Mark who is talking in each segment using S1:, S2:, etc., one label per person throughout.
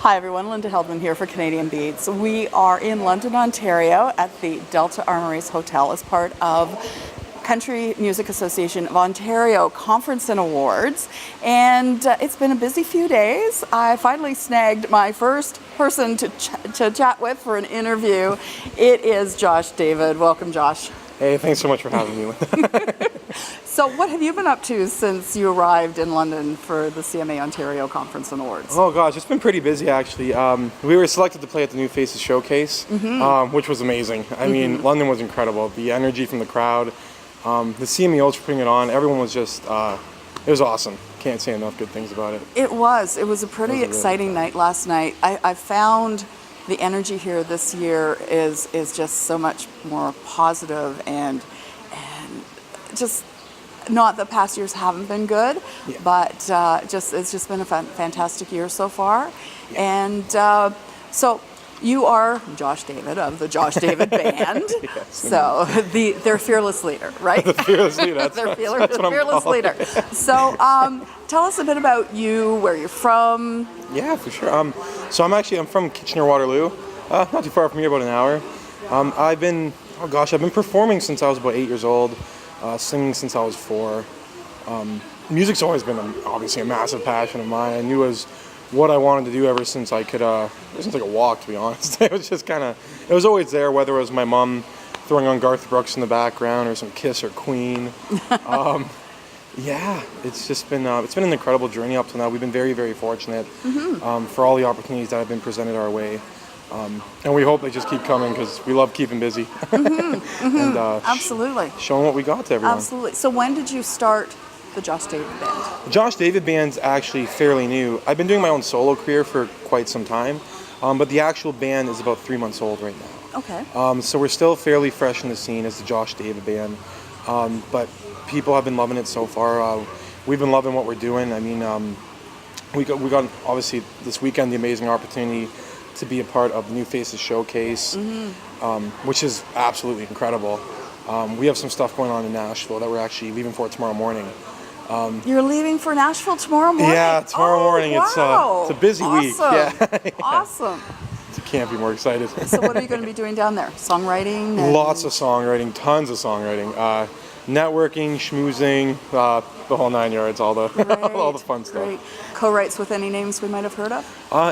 S1: Hi everyone, Linda Heldman here for Canadian Beats. We are in London, Ontario at the Delta Armories Hotel as part of Country Music Association of Ontario Conference and Awards, and it's been a busy few days. I finally snagged my first person to chat with for an interview. It is Josh David. Welcome, Josh.
S2: Hey, thanks so much for having me.
S1: So what have you been up to since you arrived in London for the CMAOntario Conference and Awards?
S2: Oh gosh, it's been pretty busy actually. We were selected to play at the New Faces Showcase, which was amazing. I mean, London was incredible. The energy from the crowd, the CMAOs for putting it on, everyone was just, it was awesome. Can't say enough good things about it.
S1: It was a pretty exciting night last night. I found the energy here this year is just so much more positive and just, not that past years haven't been good, but it's just been a fantastic year so far. Yeah. And so you are Josh David of the Josh David Band.
S2: Yes,
S1: so their fearless leader, right?
S2: The fearless leader. That's
S1: fearless leader. So tell us a bit about you, where you're from.
S2: Yeah, for sure. So I'm from Kitchener-Waterloo, not too far from here, about an hour. I've been performing since I was about 8 years old. Singing since I was 4. Music's always been obviously a massive passion of mine. I knew it was what I wanted to do ever since I could walk, to be honest. It was just it was always there, whether it was my mom throwing on Garth Brooks in the background or some Kiss or Queen. Yeah, it's been an incredible journey up to now. We've been very, very fortunate for all the opportunities that have been presented our way. And we hope they just keep coming because we love keeping busy. And
S1: absolutely.
S2: Showing what we got to everyone.
S1: Absolutely. So when did you start the Josh David Band?
S2: The Josh David Band's actually fairly new. I've been doing my own solo career for quite some time, but the actual band is about 3 months old right now.
S1: Okay.
S2: So we're still fairly fresh in the scene as the Josh David Band, but people have been loving it so far. We've been loving what we're doing. I mean, we got obviously this weekend the amazing opportunity to be a part of the New Faces Showcase, which is absolutely incredible. We have some stuff going on in Nashville that we're actually leaving for tomorrow morning.
S1: You're leaving for Nashville tomorrow morning?
S2: Yeah, tomorrow morning.
S1: Wow.
S2: It's a busy week. Yeah.
S1: Awesome.
S2: Can't be more excited.
S1: So what are you going to be doing down there? Songwriting?
S2: Lots of songwriting, tons of songwriting. Networking, schmoozing, the whole 9 yards, all the fun stuff.
S1: Great. Co-writes with any names we might have heard of?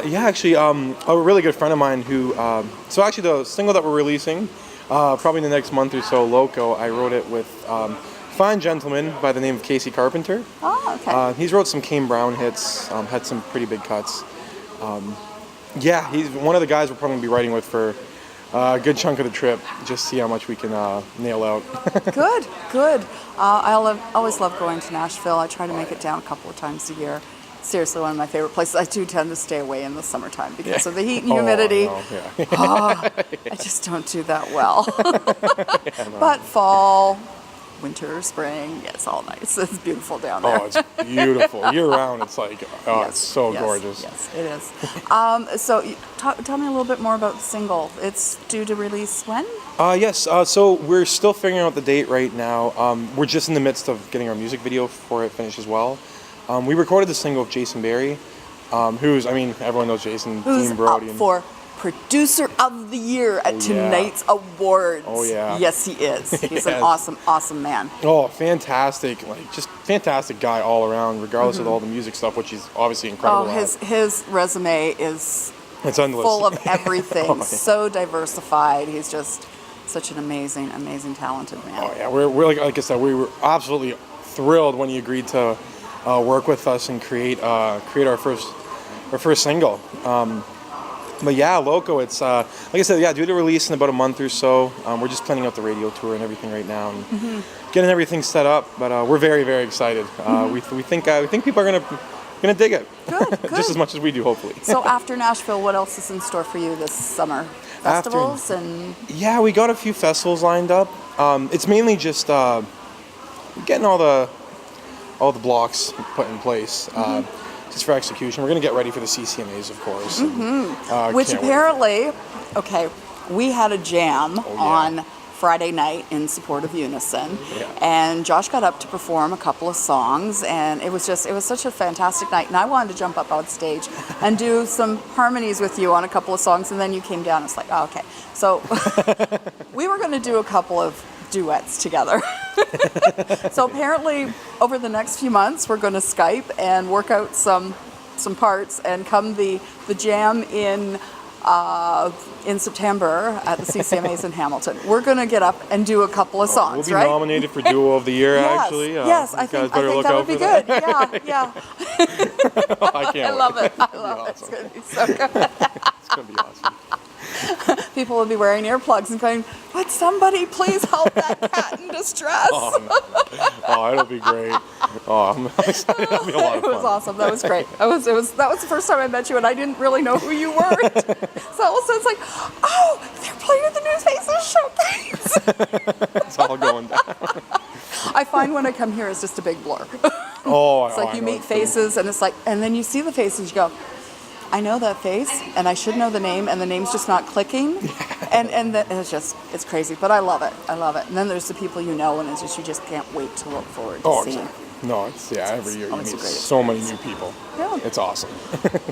S2: Yeah, actually, a really good friend of mine who, so actually the single that we're releasing, probably in the next month or so, Loco, I wrote it with a fine gentleman by the name of Casey Carpenter.
S1: Oh, okay.
S2: He's wrote some Kane Brown hits, had some pretty big cuts. Yeah, he's one of the guys we're probably going to be writing with for a good chunk of the trip, just see how much we can nail out. Good.
S1: I always love going to Nashville. I try to make it down a couple of times a year. Seriously, one of my favorite places. I do tend to stay away in the summertime because of the heat and humidity. I just don't do that well. But fall, winter, spring, it's all nice. It's beautiful down there.
S2: Oh, it's beautiful. Year round, it's like, it's so gorgeous.
S1: Yes, it is. So tell me a little bit more about the single. It's due to release when?
S2: Yes, so we're still figuring out the date right now. We're just in the midst of getting our music video for it finished as well. We recorded the single with Jason Barry, who's, everyone knows Jason.
S1: Who's
S2: Dean Brody,
S1: up for Producer of the Year at tonight's awards.
S2: Oh, yeah.
S1: Yes, he is. He's an awesome man.
S2: Oh, fantastic. Just fantastic guy all around, regardless of all the music stuff, which he's obviously incredible at.
S1: His resume is
S2: endless.
S1: Full of everything, so diversified. He's just such an amazing, talented man.
S2: Oh, yeah. We're like I said, we were absolutely thrilled when he agreed to work with us and create our first single. But yeah, Loco, it's like I said, due to release in about a month or so. We're just planning out the radio tour and everything right now and getting everything set up. But we're very, very excited. We think people are gonna dig it.
S1: Good.
S2: Just as much as we do, hopefully.
S1: So after Nashville, what else is in store for you this summer? Festivals
S2: Yeah, we got a few festivals lined up. It's mainly just getting all the blocks put in place. Just for execution. We're going to get ready for the CCMAs, of course.
S1: Which apparently, we had a jam on Friday night in support of Unison.
S2: Yeah.
S1: And Josh got up to perform a couple of songs, and it was such a fantastic night. And I wanted to jump up on stage and do some harmonies with you on a couple of songs, and then you came down. It's like, oh, okay. So we were going to do a couple of duets together. So apparently over the next few months we're going to Skype and work out some parts, and come the jam in September at the CCMAs in Hamilton, we're going to get up and do a couple of songs.
S2: We'll be
S1: right?
S2: nominated for Duo of the Year.
S1: Yes,
S2: Actually,
S1: yes, I think that would be good. Yeah.
S2: I can't.
S1: I love it. I
S2: It's
S1: love
S2: gonna
S1: it.
S2: be
S1: It's going to be so good.
S2: It's gonna be awesome.
S1: People will be wearing earplugs and going, "Would somebody please help that cat in distress?"
S2: Oh, it'll be great. Oh, I'm excited. It'll be a lot of fun.
S1: It was awesome. That was great. That was the first time I met you, and I didn't really know who you were. So all of a sudden it's like, oh, they're playing at the New Faces Showcase.
S2: It's all going down.
S1: I find when I come here, it's just a big blur.
S2: Oh,
S1: It's like you meet faces, and it's like, and then you see the face, and you go, I know that face, and I should know the name, and the name's just not clicking. And it's crazy, but I love it. I love it. And then there's the people you know, and it's just, you just can't wait to look forward to seeing.
S2: Exactly. No, every year you
S1: it's a
S2: meet
S1: great
S2: so many new people.
S1: Yeah.
S2: It's awesome.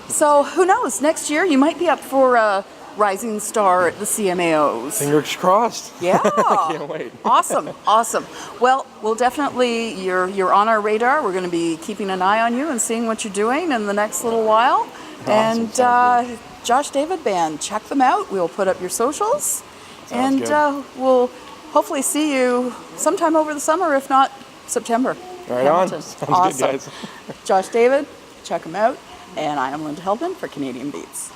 S1: So who knows? Next year you might be up for a rising star at the CMAOs.
S2: Fingers crossed.
S1: Yeah.
S2: I can't wait.
S1: Awesome. Well, we'll definitely, you're on our radar. We're going to be keeping an eye on you and seeing what you're doing in the next little while.
S2: Awesome.
S1: And Josh David Band, check them out. We'll put up your socials.
S2: Sounds good.
S1: We'll hopefully see you sometime over the summer, if not September.
S2: Right
S1: Hamilton.
S2: on. Sounds
S1: Awesome.
S2: good, guys.
S1: Josh David, check him out. And I am Linda Heldman for Canadian Beats.